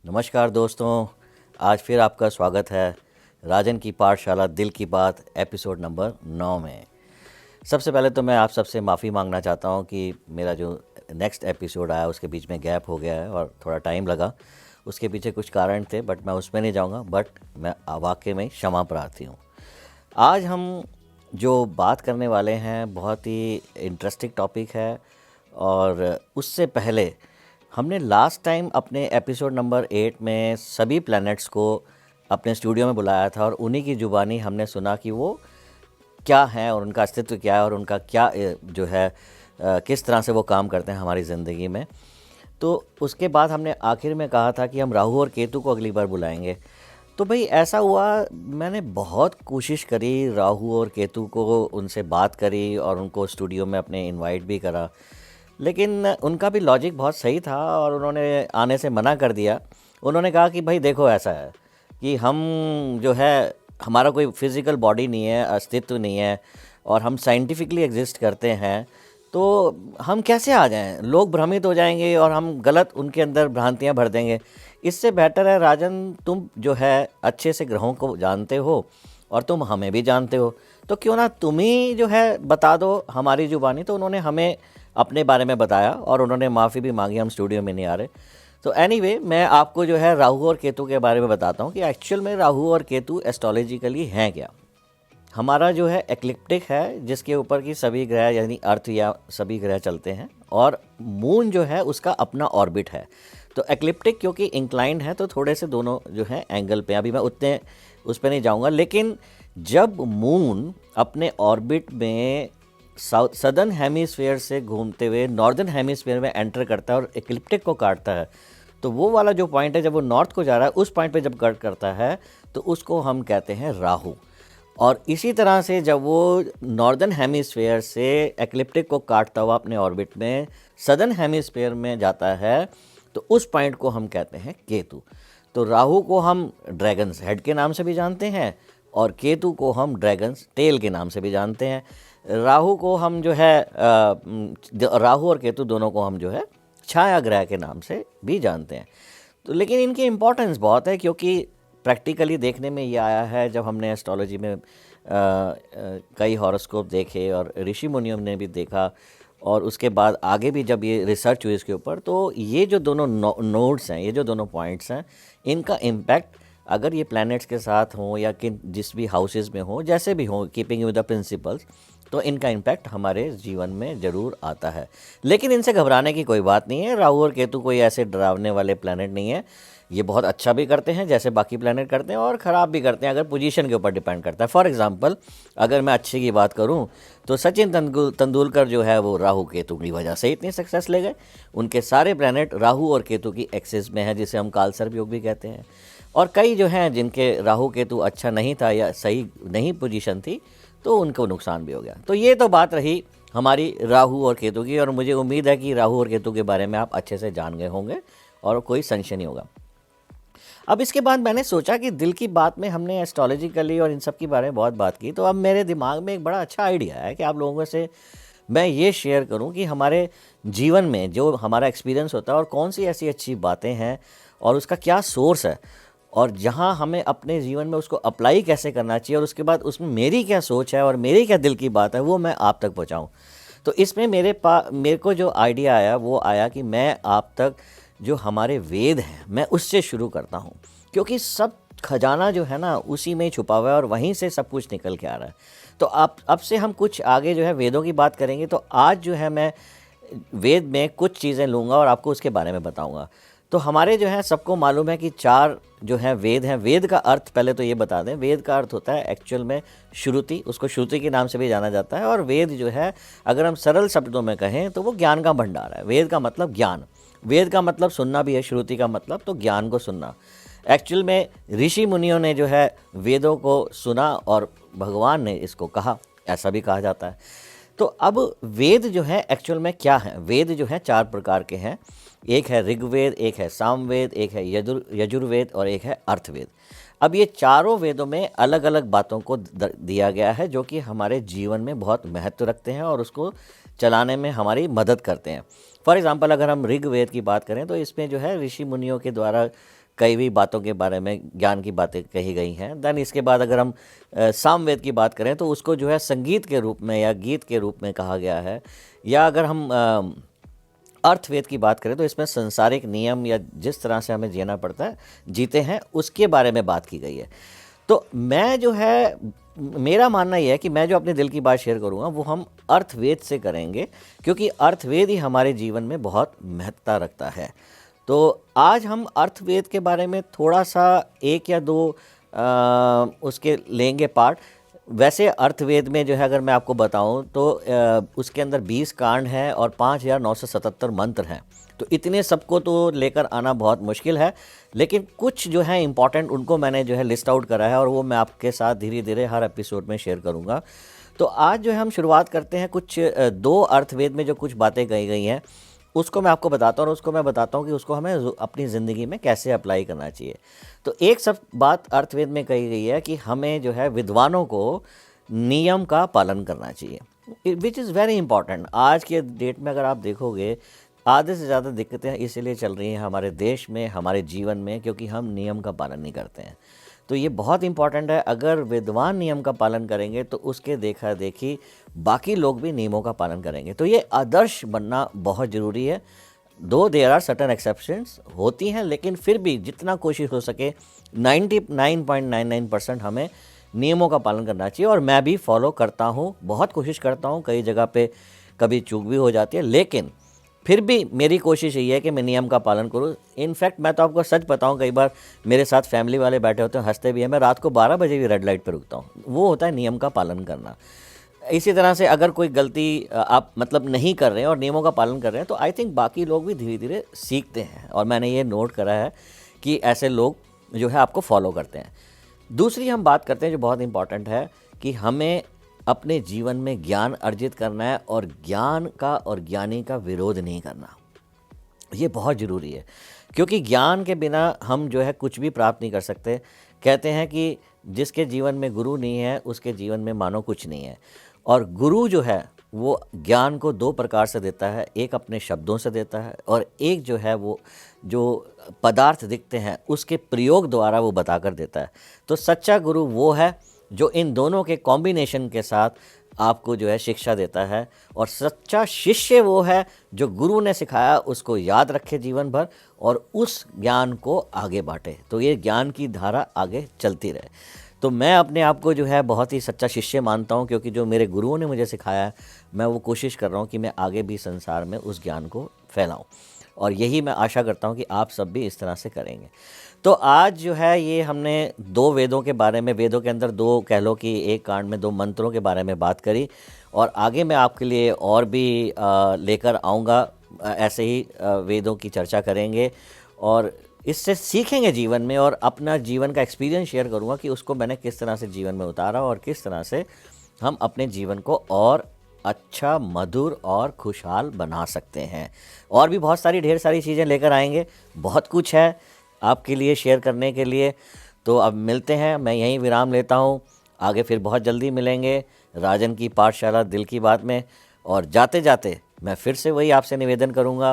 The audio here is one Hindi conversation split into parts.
नमस्कार दोस्तों, आज फिर आपका स्वागत है राजन की पाठशाला दिल की बात एपिसोड नंबर 9 में। सबसे पहले तो मैं आप सबसे माफ़ी मांगना चाहता हूं कि मेरा जो नेक्स्ट एपिसोड आया उसके बीच में गैप हो गया है और थोड़ा टाइम लगा। उसके पीछे कुछ कारण थे बट मैं उसमें नहीं जाऊंगा, बट मैं वाकई में क्षमा प्रार्थी हूं। आज हम जो बात करने वाले हैं बहुत ही इंटरेस्टिंग टॉपिक है। और उससे पहले हमने लास्ट टाइम अपने एपिसोड नंबर 8 में सभी प्लैनेट्स को अपने स्टूडियो में बुलाया था और उन्हीं की ज़ुबानी हमने सुना कि वो क्या हैं और उनका अस्तित्व क्या है और उनका क्या जो है किस तरह से वो काम करते हैं हमारी ज़िंदगी में। तो उसके बाद हमने आखिर में कहा था कि हम राहु और केतु को अगली बार बुलाएंगे। तो भाई ऐसा हुआ, मैंने बहुत कोशिश करी, राहु और केतु को उनसे बात करी और उनको स्टूडियो में अपने इनवाइट भी करा, लेकिन उनका भी लॉजिक बहुत सही था और उन्होंने आने से मना कर दिया। उन्होंने कहा कि भाई देखो, ऐसा है कि हम जो है, हमारा कोई फिज़िकल बॉडी नहीं है, अस्तित्व नहीं है और हम साइंटिफिकली एग्जिस्ट करते हैं, तो हम कैसे आ जाएं? लोग भ्रमित हो जाएंगे और हम गलत उनके अंदर भ्रांतियां भर देंगे। इससे बेटर है राजन, तुम जो है अच्छे से ग्रहों को जानते हो और तुम हमें भी जानते हो, तो क्यों ना तुम ही जो है बता दो हमारी ज़ुबानी। तो उन्होंने हमें अपने बारे में बताया और उन्होंने माफ़ी भी मांगी, हम स्टूडियो में नहीं आ रहे। तो एनीवे, मैं आपको जो है राहु और केतु के बारे में बताता हूँ कि एक्चुअल में राहु और केतु एस्ट्रोलॉजिकली हैं क्या। हमारा जो है एक्लिप्टिक है, जिसके ऊपर की सभी ग्रह यानी अर्थ या सभी ग्रह चलते हैं, और मून जो है उसका अपना ऑर्बिट है। तो एक्लिप्टिक क्योंकि इंक्लाइंड है तो थोड़े से दोनों जो है एंगल पे, अभी मैं उतने उस पर नहीं जाऊंगा, लेकिन जब मून अपने ऑर्बिट में सदर्न हेमीस्फीयर से घूमते हुए नॉर्दर्न हेमीस्फीयर में एंटर करता है और एक्लिप्टिक को काटता है, तो वो वाला जो पॉइंट है जब वो नॉर्थ को जा रहा है, उस पॉइंट पे जब कट करता है तो उसको हम कहते हैं राहु। और इसी तरह से जब वो नॉर्दर्न हेमीस्फीयर से एक्लिप्टिक को काटता हुआ अपने ऑर्बिट में सदर्न हेमीस्फीयर में जाता है, तो उस पॉइंट को हम कहते हैं केतु। तो राहु को हम ड्रैगन्स हेड के नाम से भी जानते हैं और केतु को हम ड्रैगन्स टेल के नाम से भी जानते हैं। राहु को हम जो है राहु और केतु दोनों को हम जो है छाया ग्रह के नाम से भी जानते हैं। तो लेकिन इनकी इम्पोर्टेंस बहुत है, क्योंकि प्रैक्टिकली देखने में ये आया है, जब हमने एस्ट्रोलॉजी में कई हॉरोस्कोप देखे और ऋषि मुनियों ने भी देखा और उसके बाद आगे भी जब ये रिसर्च हुई इसके ऊपर, तो ये जो दोनों नोड्स हैं, ये जो दोनों पॉइंट्स हैं, इनका इम्पैक्ट अगर ये प्लैनेट्स के साथ हों या किन जिस भी हाउसेस में हो, जैसे भी हों, कीपिंग विद द प्रिंसिपल्स, तो इनका इम्पैक्ट हमारे जीवन में ज़रूर आता है। लेकिन इनसे घबराने की कोई बात नहीं है। राहु और केतु कोई ऐसे डरावने वाले प्लैनेट नहीं है। ये बहुत अच्छा भी करते हैं जैसे बाकी प्लैनेट करते हैं और ख़राब भी करते हैं, अगर पोजीशन के ऊपर डिपेंड करता है। फॉर एग्जांपल, अगर मैं अच्छे की बात करूं तो सचिन तेंदुलकर जो है वो राहु केतु की वजह से इतनी सक्सेस ले गए। उनके सारे प्लैनेट राहु और केतु की एक्सिस में है, जिसे हम काल सर्प योग भी कहते हैं। और कई जो हैं जिनके राहु केतु अच्छा नहीं था या सही नहीं पोजीशन थी, तो उनको नुकसान भी हो गया। तो ये तो बात रही हमारी राहु और केतु की, और मुझे उम्मीद है कि राहु और केतु के बारे में आप अच्छे से जान गए होंगे और कोई संशय नहीं होगा। अब इसके बाद मैंने सोचा कि दिल की बात में हमने एस्ट्रोलॉजिकली और इन सब के बारे में बहुत बात की, तो अब मेरे दिमाग में एक बड़ा अच्छा आइडिया है कि आप लोगों से मैं ये शेयर करूं कि हमारे जीवन में जो हमारा एक्सपीरियंस होता है और कौन सी ऐसी अच्छी बातें हैं और उसका क्या सोर्स है, और जहां हमें अपने जीवन में उसको अप्लाई कैसे करना चाहिए, और उसके बाद उसमें मेरी क्या सोच है और मेरी क्या दिल की बात है, वो मैं आप तक पहुंचाऊं। तो इसमें मेरे को जो आइडिया आया वो आया कि मैं आप तक जो हमारे वेद हैं मैं उससे शुरू करता हूं, क्योंकि सब खजाना जो है ना उसी में ही छुपा हुआ है और वहीं से सब कुछ निकल के आ रहा है। तो अब से हम कुछ आगे जो है वेदों की बात करेंगे। तो आज जो है मैं वेद में कुछ चीज़ें लूँगा और आपको उसके बारे में बताऊँगा। तो हमारे जो है सबको मालूम है कि 4 जो है वेद हैं। वेद का अर्थ पहले तो ये बता दें, वेद का अर्थ होता है एक्चुअल में श्रुति, उसको श्रुति के नाम से भी जाना जाता है। और वेद जो है अगर हम सरल शब्दों में कहें तो वो ज्ञान का भंडार है। वेद का मतलब ज्ञान, वेद का मतलब सुनना भी है, श्रुति का मतलब तो ज्ञान को सुनना। एक्चुअल में ऋषि मुनियों ने जो है वेदों को सुना और भगवान ने इसको कहा, ऐसा भी कहा जाता है। तो अब वेद जो है एक्चुअल में क्या है? वेद जो है 4 प्रकार के हैं। एक है ऋग्वेद, एक है सामवेद, एक है यजुर्वेद और एक है अर्थवेद। अब ये चारों वेदों में अलग अलग बातों को दिया गया है जो कि हमारे जीवन में बहुत महत्व रखते हैं और उसको चलाने में हमारी मदद करते हैं। फॉर एग्जांपल अगर हम ऋग्वेद की बात करें तो इसमें जो है ऋषि मुनियों के द्वारा कई भी बातों के बारे में ज्ञान की बातें कही गई हैं। देन इसके बाद अगर हम सामवेद की बात करें तो उसको जो है संगीत के रूप में या गीत के रूप में कहा गया है। या अगर हम अर्थवेद की बात करें तो इसमें संसारिक नियम या जिस तरह से हमें जीना पड़ता है, जीते हैं, उसके बारे में बात की गई है। तो मैं जो है, मेरा मानना यह है कि मैं जो अपने दिल की बात शेयर करूँगा वो हम अर्थवेद से करेंगे, क्योंकि अर्थवेद ही हमारे जीवन में बहुत महत्ता रखता है। तो आज हम अर्थवेद के बारे में थोड़ा सा एक या दो उसके लेंगे पार्ट। वैसे अर्थवेद में जो है अगर मैं आपको बताऊं तो उसके अंदर 20 कांड हैं और 5977 मंत्र हैं। तो इतने सबको तो लेकर आना बहुत मुश्किल है, लेकिन कुछ जो है इम्पॉर्टेंट उनको मैंने जो है लिस्ट आउट करा है और वो मैं आपके साथ धीरे धीरे हर एपिसोड में शेयर करूँगा। तो आज जो है हम शुरुआत करते हैं कुछ दो अर्थवेद में जो कुछ बातें कही गई हैं उसको मैं आपको बताता हूँ और उसको मैं बताता हूँ कि उसको हमें अपनी ज़िंदगी में कैसे अप्लाई करना चाहिए। तो एक सब बात अर्थवेद में कही गई है कि हमें जो है विद्वानों को नियम का पालन करना चाहिए, विच इज़ वेरी इंपॉर्टेंट। आज के डेट में अगर आप देखोगे आधे से ज़्यादा दिक्कतें इसलिए चल रही हैं हमारे देश में, हमारे जीवन में, क्योंकि हम नियम का पालन नहीं करते हैं। तो ये बहुत इंपॉर्टेंट है। अगर विद्वान नियम का पालन करेंगे तो उसके देखा देखी बाकी लोग भी नियमों का पालन करेंगे। तो ये आदर्श बनना बहुत ज़रूरी है। दो देयर आर सर्टन एक्सेप्शंस होती हैं, लेकिन फिर भी जितना कोशिश हो सके 99.99% हमें नियमों का पालन करना चाहिए। और मैं भी फॉलो करता हूँ, बहुत कोशिश करता हूँ। कई जगह पे कभी चूक भी हो जाती है, लेकिन फिर भी मेरी कोशिश यही है कि मैं नियम का पालन करूँ। इनफैक्ट मैं तो आपको सच बताऊँ, कई बार मेरे साथ फैमिली वाले बैठे होते हैं, हंसते भी हैं। मैं रात को 12 बजे भी रेड लाइट पर रुकता हूँ। वो होता है नियम का पालन करना। इसी तरह से अगर कोई गलती आप मतलब नहीं कर रहे हैं और नियमों का पालन कर रहे हैं तो आई थिंक बाकी लोग भी धीरे धीरे सीखते हैं, और मैंने ये नोट करा है कि ऐसे लोग जो है आपको फॉलो करते हैं। दूसरी हम बात करते हैं जो बहुत इंपॉर्टेंट है कि हमें अपने जीवन में ज्ञान अर्जित करना है और ज्ञान का और ज्ञानी का विरोध नहीं करना। ये बहुत ज़रूरी है, क्योंकि ज्ञान के बिना हम जो है कुछ भी प्राप्त नहीं कर सकते। कहते हैं कि जिसके जीवन में गुरु नहीं है उसके जीवन में मानो कुछ नहीं है। और गुरु जो है वो ज्ञान को दो प्रकार से देता है, एक अपने शब्दों से देता है और एक जो है वो जो पदार्थ दिखते हैं उसके प्रयोग द्वारा वो बताकर देता है। तो सच्चा गुरु वो है जो इन दोनों के कॉम्बिनेशन के साथ आपको जो है शिक्षा देता है, और सच्चा शिष्य वो है जो गुरु ने सिखाया उसको याद रखे जीवन भर और उस ज्ञान को आगे बांटे। तो ये ज्ञान की धारा आगे चलती रहे। तो मैं अपने आप को जो है बहुत ही सच्चा शिष्य मानता हूँ, क्योंकि जो मेरे गुरुओं ने मुझे सिखाया है मैं वो कोशिश कर रहा हूँ कि मैं आगे भी संसार में उस ज्ञान को फैलाऊँ, और यही मैं आशा करता हूँ कि आप सब भी इस तरह से करेंगे। तो आज जो है ये हमने दो वेदों के बारे में, वेदों के अंदर दो कह लो कि एक कांड में दो मंत्रों के बारे में बात करी, और आगे मैं आपके लिए और भी लेकर आऊँगा। ऐसे ही वेदों की चर्चा करेंगे और इससे सीखेंगे जीवन में, और अपना जीवन का एक्सपीरियंस शेयर करूँगा कि उसको मैंने किस तरह से जीवन में उतारा और किस तरह से हम अपने जीवन को और अच्छा, मधुर और खुशहाल बना सकते हैं। और भी बहुत सारी ढेर सारी चीज़ें लेकर आएंगे, बहुत कुछ है आपके लिए शेयर करने के लिए। तो अब मिलते हैं, मैं यहीं विराम लेता हूँ। आगे फिर बहुत जल्दी मिलेंगे राजन की पाठशाला दिल की बात में। और जाते जाते मैं फिर से वही आपसे निवेदन करूँगा,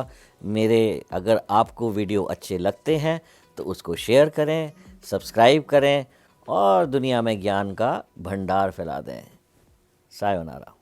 अगर आपको वीडियो अच्छे लगते हैं तो उसको शेयर करें, सब्सक्राइब करें और दुनिया में ज्ञान का भंडार फैला दें। सायोनारा।